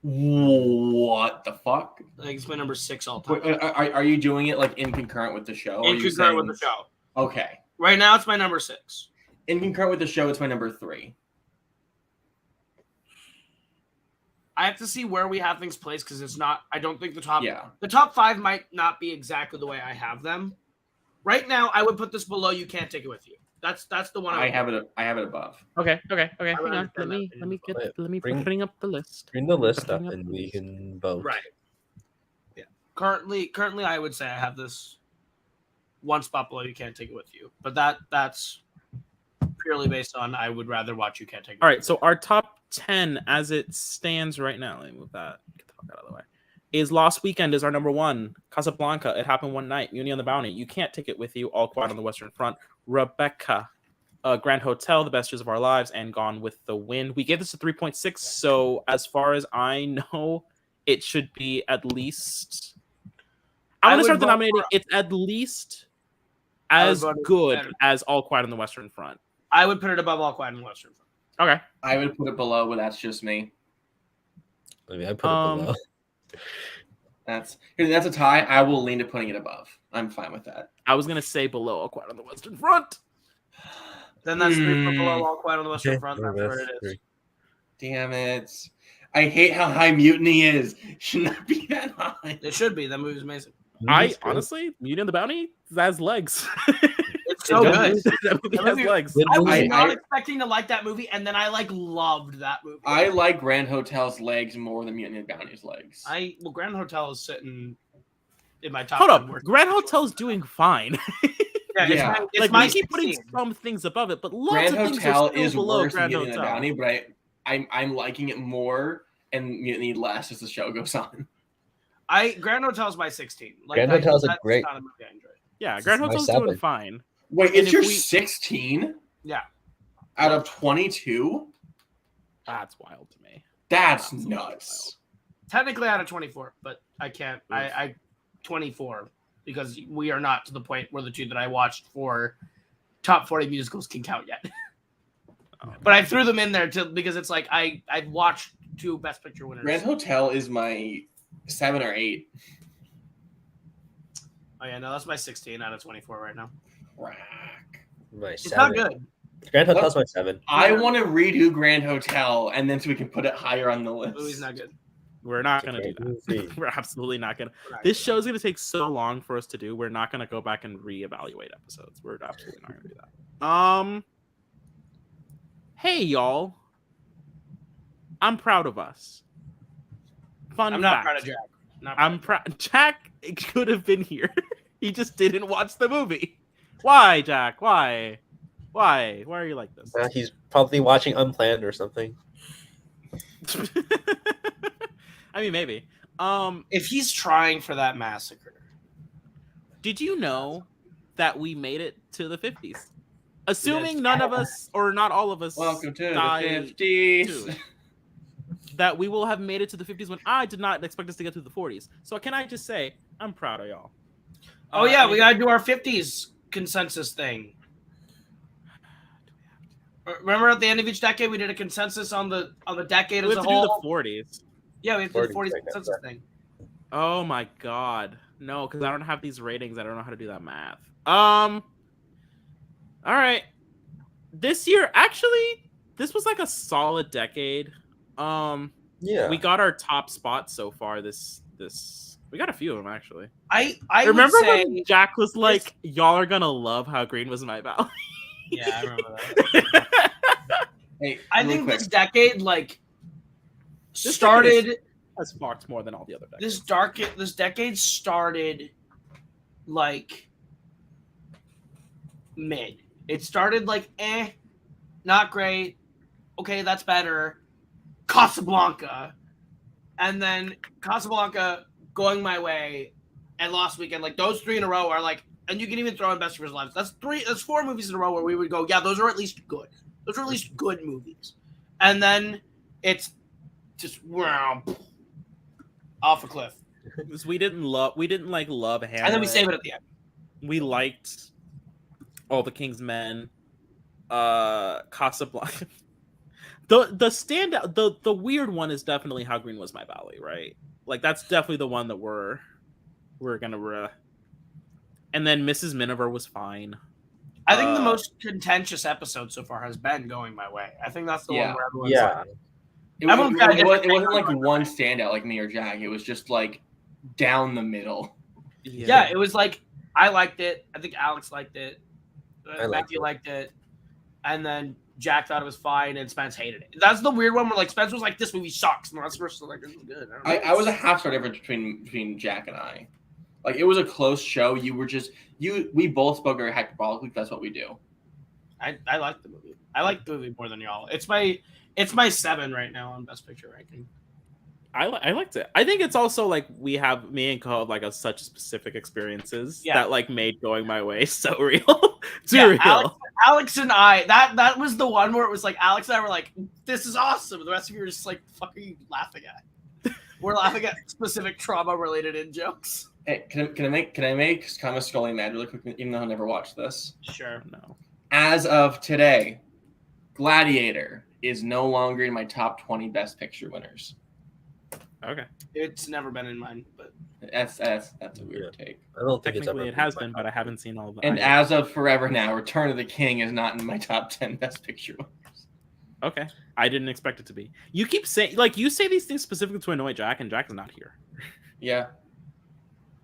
What the fuck? I think it's my number 6 all time. Wait, are you doing it like in concurrent with the show? or are In you concurrent with saying- the show. Okay. Right now, it's my number 6. In concurrent with the show, it's my number 3. I have to see where we have things placed because it's not. I don't think the top. Yeah. The top 5 might not be exactly the way I have them. Right now, I would put this below. You can't take it with you. That's the one. I have it above. Okay. Hang would on. understand Let me that. let me Bring- bring up the list. Bring the list up Bring up and the we list. can vote. Right. Yeah. Currently, I would say I have this one spot below. You can't take it with you, but that's purely based on I would rather watch You Can't Take It. All With right. So our top 10 as it stands right now. Let me move that. Get the fuck out of the way. Is Lost Weekend is our number 1. Casablanca. It Happened One Night. Muni on the Bounty. You Can't Take It With You. All Quiet on the Western Front. Rebecca. Grand Hotel. The Best Years of Our Lives. And Gone with the Wind. We gave this a 3.6. So as far as I know, it should be at least. I'm I going to would start vote denominating. for- It's at least I would as vote it's good better. as All Quiet on the Western Front. I would put it above All Quiet on the Western Front. Okay. I would put it below, but that's just me. I mean, I put it below. That's a tie. I will lean to putting it above. I'm fine with that. I was gonna say below All Quiet on the Western Front. Then that's 3 foot Hmm. below All Quiet on the Western Okay, Front. well, That's where that's it is. three. Damn it. I hate how high Mutiny is. Should not be that high. It should be. That movie's amazing. I It's good. honestly, Muni on the Bounty has legs. It's so It good. does. That movie That has movie- legs. Good I was movie. not expecting to like that movie, and then I loved that movie. I like Grand Hotel's legs more than Mutiny and Bounty's legs. Grand Hotel is sitting in my top. Hold 10 up, worst Grand movies. Hotel's doing fine. Yeah, Yeah. it's Like my we keep putting 16. some things above it, but lots Grand of things Hotel are still is below worse than Grand Getting the Hotel. Bounty, but I'm liking it more and Mutiny less as the show goes on. Grand Hotel's my 16. Like, Grand Hotel's a that's great- not a movie I enjoy. Yeah, It's Grand my Hotel's 7. doing fine. Wait, And it's if your we- 16 Yeah, out of 22? That's wild to me. That's That's nuts. technically out of 24, but I can't. I 24 because we are not to the point where the two that I watched for top 40 musicals can count yet. Oh. But I threw them in there because it's like I've watched 2 Best Picture winners. Grand Hotel is my 7 or 8. Oh yeah, no, that's my 16 out of 24 right now. Rack. My It's 7. not good. Grand Hotel's my 7. I want to redo Grand Hotel, and then so we can put it higher on the list. The movie's not good. We're not It's a gonna do great that. movie. We're absolutely not gonna. We're not This good. show's gonna take so long for us to do. We're not gonna go back and reevaluate episodes. We're absolutely not gonna do that. Hey y'all, I'm proud of us. Fun I'm not fact. proud of Jack. Not proud I'm of proud. Jack could have been here. He just didn't watch the movie. Why, Jack? Why? Why are you like this? He's probably watching Unplanned or something. I mean, maybe. If he's trying for that massacre, Did you know that we made it to the 50s? Assuming Yes. none of us or not all of us Welcome to die, the 50s. too. That we will have made it to the 50s when I did not expect us to get to the 40s. So can I just say I'm proud of y'all. oh yeah, and we gotta do our 50s consensus thing. Remember at the end of each decade, we did a consensus on the decade we as have a to do whole. the 40s. Yeah, we have to do the 40s 40s right now, consensus yeah. thing. Oh my god. No, because I don't have these ratings. I don't know how to do that math. All right. This year, actually, this was like a solid decade. Yeah. We got our top spots so far. This we got a few of them actually. I Remember would say, when Jack was like, "Y'all are gonna love how green was my valley." yeah, I remember that. Hey, I really think quick. this decade like This started. decade has fucked more than all the other decades. This decade started like mid. It started like not great. Okay, that's better. Casablanca, and then Casablanca going my way, and Lost Weekend. Like those 3 in a row are like, and you can even throw in Best of His Lives. That's 4 movies in a row where we would go, yeah, those are at least good. Those are at least good movies. And then it's just wow, off a cliff. Because we didn't love Hamlet. And then we save it at the end. We liked All the King's Men, Casablanca. The standout, the weird one is definitely How Green Was My Valley, right? Like that's definitely the one that we're gonna. And then Mrs. Miniver was fine. I think the most contentious episode so far has been Going My Way. I think that's the Yeah. one where everyone's Yeah. like, It Everyone's got a different wasn't like one standout like me or Jack. It was just like down the middle. yeah, it was like I liked it. I think Alex liked it. I liked Matthew it. liked it, and then Jack thought it was fine, and Spence hated it. That's the weird one where like Spence was like, "This movie sucks," and the rest of us were like, "This is good." don't know. I was a half star difference between Jack and I. Like it was a close show. We both spoke very hyperbolically. That's what we do. I liked the movie. I like the movie more than y'all. It's my 7 right now on Best Picture ranking. I liked it. I think it's also like me and Cole have like such specific experiences Yeah. that like made Going My Way so real. Too real. Alex and I that was the one where it was like Alex and I were like, "This is awesome." The rest of you were just like, "The fuck are you laughing at?" We're laughing at specific trauma related in jokes. Hey, can I make Thomas Scully mad really quick, even though I never watched this? Sure. No. As of today, Gladiator is no longer in my top 20 Best Picture winners. Okay. It's never been in mine, but That's a weird take. I don't think it's Technically, ever it has been, but I haven't seen all of it. And as of forever now, Return of the King is not in my top 10 Best Picture winners. Okay. I didn't expect it to be. You keep saying like you say these things specifically to annoy Jack, and Jack is not here. Yeah.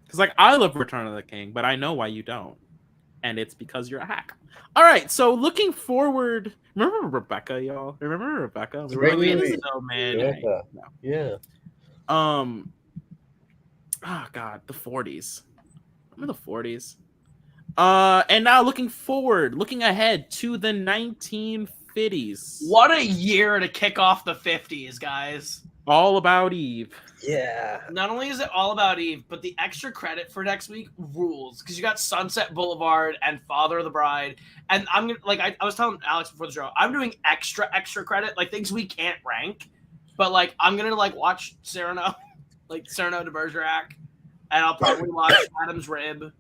Because like I love Return of the King, but I know why you don't, and it's because you're a hack. All right. So looking forward, remember Rebecca, y'all? Remember Rebecca? We were Great like, movie. this is so man. Yeah. No. Yeah. Oh god, the 40s. Remember the 40s? And now looking ahead to the 1950s. What a year to kick off the 50s, guys. All About Eve. Yeah. Not only is it All About Eve, but the extra credit for next week rules because you got Sunset Boulevard and Father of the Bride, and I'm gonna I was telling Alex before the show, I'm doing extra credit, like things we can't rank, but like I'm gonna watch Cyrano, Cyrano de Bergerac, and I'll probably watch Adam's Rib,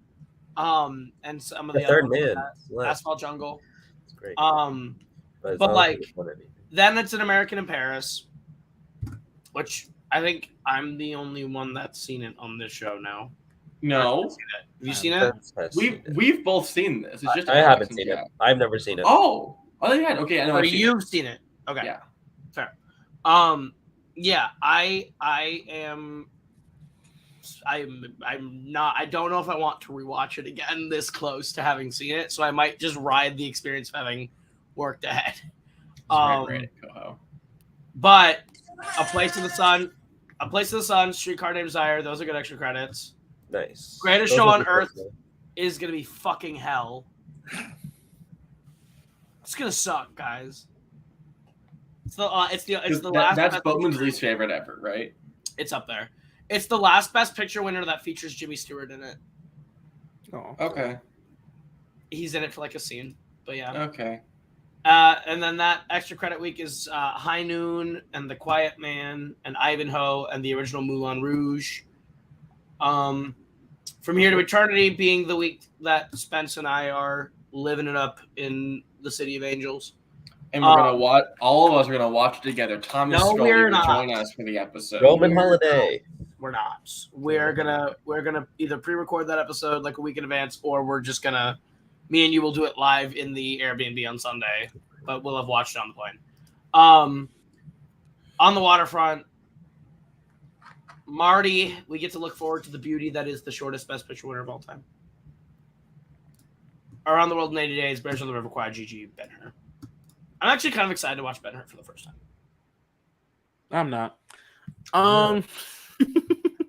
and some of the The other Third ones, Man. Asphalt Jungle, It's great. but then it's An American in Paris, which I think I'm the only one that's seen it on this show now. No, Have you seen it? we've both seen this. It's just I haven't seen it. I've never seen it. Oh, they had. Okay, I know. Or I've seen you've seen it. Okay. Yeah. Fair. Yeah, I'm not, I don't know if I want to rewatch it again this close to having seen it, so I might just ride the experience of having worked ahead. Right, Coho. But A Place in the Sun, Streetcar Named Desire, those are good extra credits. Nice. Greatest Those Show are on the Earth first one. is gonna be fucking hell. It's gonna suck, guys. It's the last. That's best Boatman's picture. least favorite ever, right? It's up there. It's the last Best Picture winner that features Jimmy Stewart in it. Oh. Okay. He's in it for a scene, but yeah. Okay. And then that extra credit week is High Noon and The Quiet Man and Ivanhoe and the original Moulin Rouge. From Here to Eternity being the week that Spence and I are living it up in the City of Angels. And we're gonna watch. All of us are gonna watch it together. Thomas No, Scully we're will not. join us for the episode. Roman Holiday. We're not. We're gonna either pre-record that episode a week in advance, or we're just gonna, me and you will do it live in the Airbnb on Sunday, but we'll have watched it on the plane. On the waterfront, Marty, we get to look forward to the beauty that is the shortest Best Picture winner of all time. Around the World in 80 Days, Bears on the River Kwai, Gigi, Ben-Hur. I'm actually kind of excited to watch Ben-Hur for the first time. I'm not. I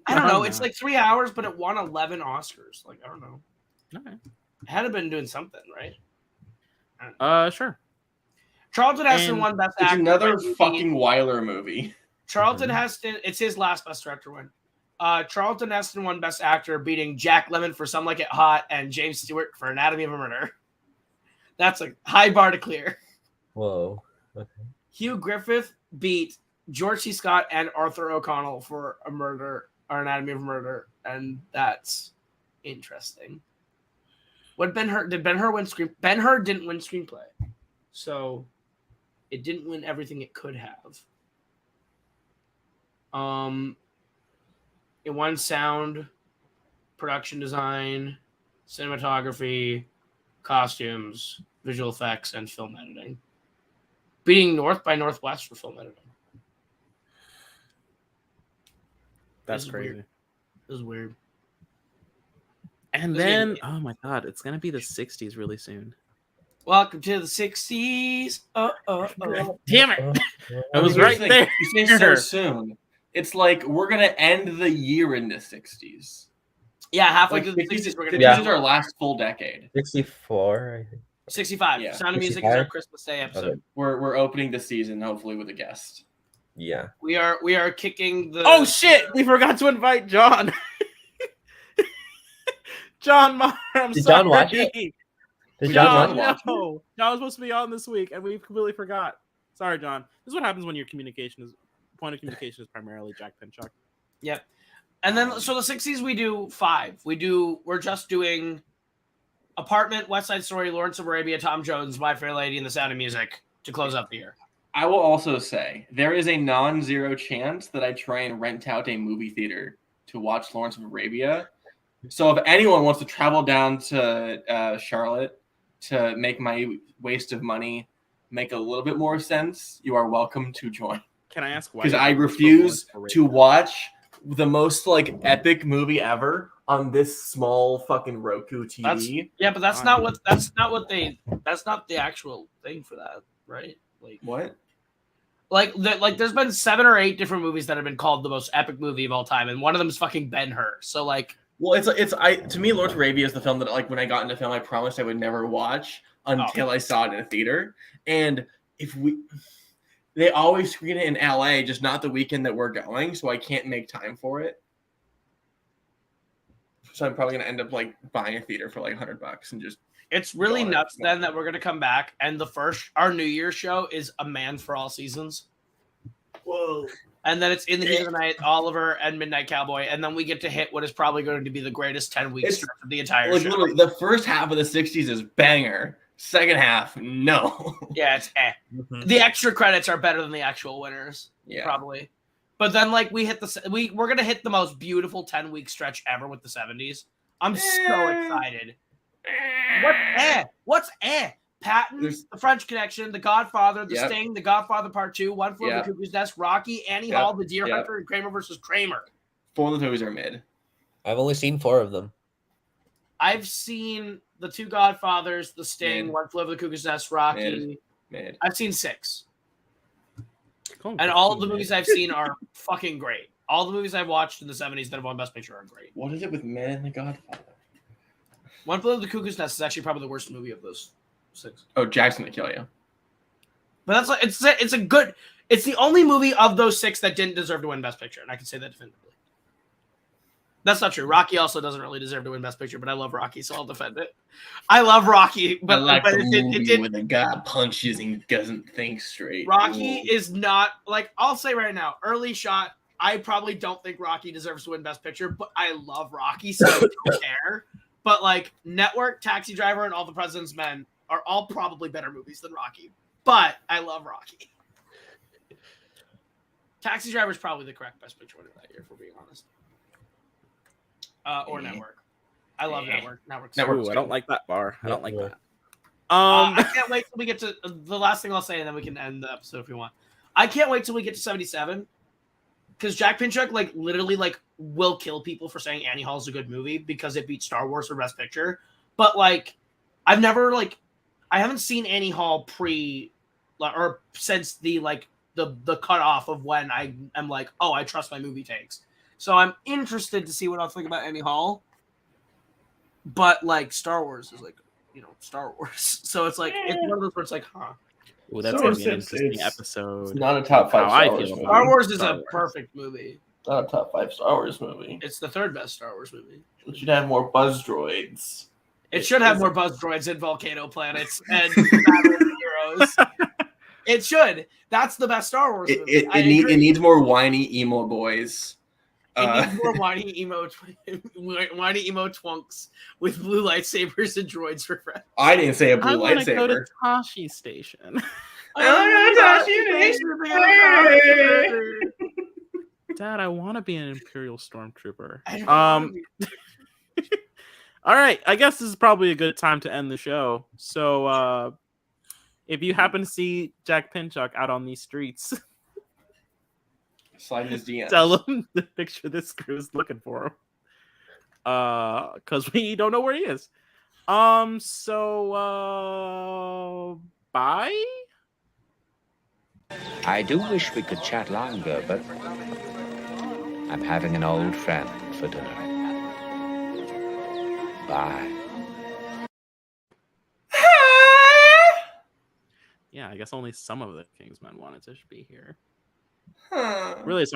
don't know. I'm It's not. 3 hours, but it won 11 Oscars. I don't know. Okay. It had been doing something, right? Sure. Charlton Heston And won Best It's Actor. another by Movie. fucking Weiler movie. Charlton Heston. It's his last Best Director win. Charlton Heston won Best Actor, beating Jack Lemmon for Some Like It Hot and James Stewart for Anatomy of a Murder. That's a high bar to clear. Whoa. Okay. Hugh Griffith beat George C. Scott and Arthur O'Connell for a murder or Anatomy of a Murder, and that's interesting. What did Ben-Hur win screen? Ben-Hur didn't win screenplay, so it didn't win everything it could have. It won sound, production design, cinematography, costumes, visual effects, and film editing, beating North by Northwest for film editing. That's This is crazy. weird. This is weird. And This is then, gonna oh my god, it's gonna be the 60s really soon. Welcome to the 60s. Damn it! I was Here's right the thing, there. You say so soon. It's like we're gonna end the year in the 60s. Yeah, halfway Like through the 50s, 60s, we're 50s going Yeah. is our last full decade. 64, I think. 65. Yeah. Sound of Music is our 65? Christmas Day episode. Okay. We're opening the season hopefully with a guest. Yeah. We are kicking the. Oh shit! We forgot to invite John. John Maher, I'm Did sorry. John watch it? Did We John John watch watch it? No, John was supposed to be on this week, and we completely forgot. Sorry, John. This is what happens when your point of communication is primarily Jack Pinchuk. Yep. And then so the 60s we do 5. We're just doing Apartment, West Side Story, Lawrence of Arabia, Tom Jones, My Fair Lady, and The Sound of Music to close up the year. I will also say there is a non-zero chance that I try and rent out a movie theater to watch Lawrence of Arabia. So if anyone wants to travel down to Charlotte to make my waste of money make a little bit more sense, you are welcome to join. Can I ask why? Because you I voted for refuse Lawrence to Arabia? watch the most epic movie ever on this small fucking Roku TV. Yeah, but that's not the actual thing for that, right? What? There's been 7 or 8 different movies that have been called the most epic movie of all time, and one of them is fucking Ben-Hur. So Well, to me, Lawrence of Arabia is the film that, like, when I got into film, I promised I would never watch until I saw it in a theater. And they always screen it in LA, just not the weekend that we're going, so I can't make time for it. So I'm probably gonna end up like buying a theater for like $100 and just. It's really Got it. nuts then that we're gonna come back and our New Year's show is A Man for All Seasons. Whoa. And then it's In the Heat of the Night, Oliver, and Midnight Cowboy, and then we get to hit what is probably going to be the greatest 10-week It's- stretch of the entire Like show. literally, the first half of the '60s is banger. Second half, no. Yeah, it's The extra credits are better than the actual winners, Yeah. probably. But then, like, we're gonna hit the most beautiful 10-week stretch ever with the 70s. I'm so excited. What's Patton, There's- The French Connection, The Godfather, The Yep. Sting, The Godfather Part 2, One Flew Over Yep. the Cuckoo's Nest, Rocky, Annie Yep. Hall, The Deer Yep. Hunter, and Kramer versus Kramer. 4 of the movies are mid. I've only seen 4 of them. I've seen The Two Godfathers, The Sting, Mid. One Flew Over the Cuckoo's Nest, Rocky. Mid. I've seen 6. Cool. And all of the movies I've seen are fucking great. All the movies I've watched in the 70s that have won Best Picture are great. What is it with mid and The Godfather? One Flew Over the Cuckoo's Nest is actually probably the worst movie of those 6. Oh, Jackson to Kill You. But that's like it's the only movie of those 6 that didn't deserve to win Best Picture, and I can say that definitively. That's not true. Rocky also doesn't really deserve to win Best Picture, but I love Rocky, so I'll defend it. I love Rocky, but, I like but the it movie did. when the guy punches and doesn't think straight. Rocky Ooh. is not like I'll say right now, early shot. I probably don't think Rocky deserves to win Best Picture, but I love Rocky, so I don't care. But like Network, Taxi Driver, and All the President's Men are all probably better movies than Rocky. But I love Rocky. Taxi Driver is probably the correct Best Picture winner that year, if we're being honest. Or Network. I love Network. Network's Ooh, I don't like that bar. I don't like Yeah. that. I can't wait till we get to the last thing I'll say, and then we can end the episode if we want. I can't wait till we get to 77, because Jack Pinchuk like literally like will kill people for saying Annie Hall is a good movie because it beat Star Wars for Best Picture. But like, I haven't seen Annie Hall or since the cutoff of when I am like, oh, I trust my movie takes. So I'm interested to see what I'll think about Annie Hall. But like Star Wars is like, Star Wars. So it's like it's one of those where it's like, huh. Ooh, that's Star gonna be an Wars, interesting it's episode. not a top 5 How I Star feel Wars about movie. Star Wars is Star a Wars. perfect movie. Not a top 5 Star Wars movie. It's the 3rd best Star Wars movie. It should have more buzz droids. It should have more buzz droids and volcano planets and battle of the heroes. It should. That's the best Star Wars movie. It needs more whiny emo boys. It needs more whiny emo twunks with blue lightsabers and droids for friends. I didn't say a I blue want to go to lightsaber. Tashi Station. Dad, I want to be an Imperial Stormtrooper. I don't wanna be- All right, I guess this is probably a good time to end the show. So, if you happen to see Jack Pinchuk out on these streets, Slide in his DMs. tell him the picture this crew is looking for him. Because we don't know where he is. So, bye. I do wish we could chat longer, but I'm having an old friend for dinner. Bye. Yeah, I guess only some of the Kingsmen wanted to be here. Huh. Really